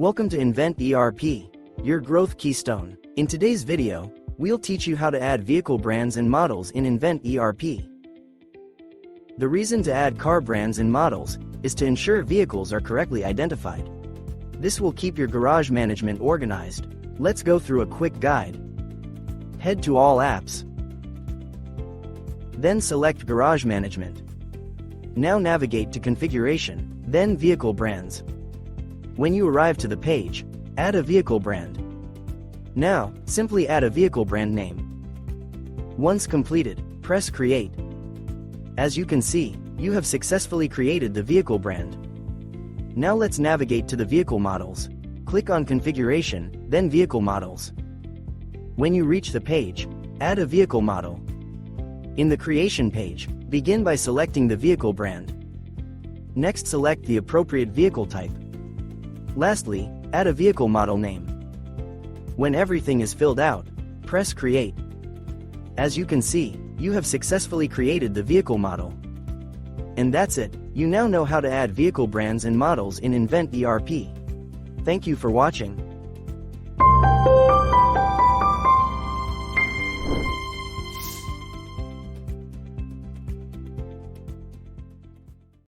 Welcome to Invent ERP, your growth keystone. In today's video, we'll teach you how to add vehicle brands and models in Invent ERP. The reason to add car brands and models is to ensure vehicles are correctly identified. This will keep your garage management organized. Let's go through a quick guide. Head to All Apps. Then select Garage Management. Now navigate to Configuration, then Vehicle Brands. When you arrive to the page, add a vehicle brand. Now, simply add a vehicle brand name. Once completed, press Create. As you can see, you have successfully created the vehicle brand. Now let's navigate to the vehicle models. Click on Configuration, then Vehicle Models. When you reach the page, add a vehicle model. In the Creation page, begin by selecting the vehicle brand. Next, select the appropriate vehicle type. Lastly, add a vehicle model name. When everything is filled out, press Create. As you can see, you have successfully created the vehicle model. And that's it, you now know how to add vehicle brands and models in Invent ERP. Thank you for watching.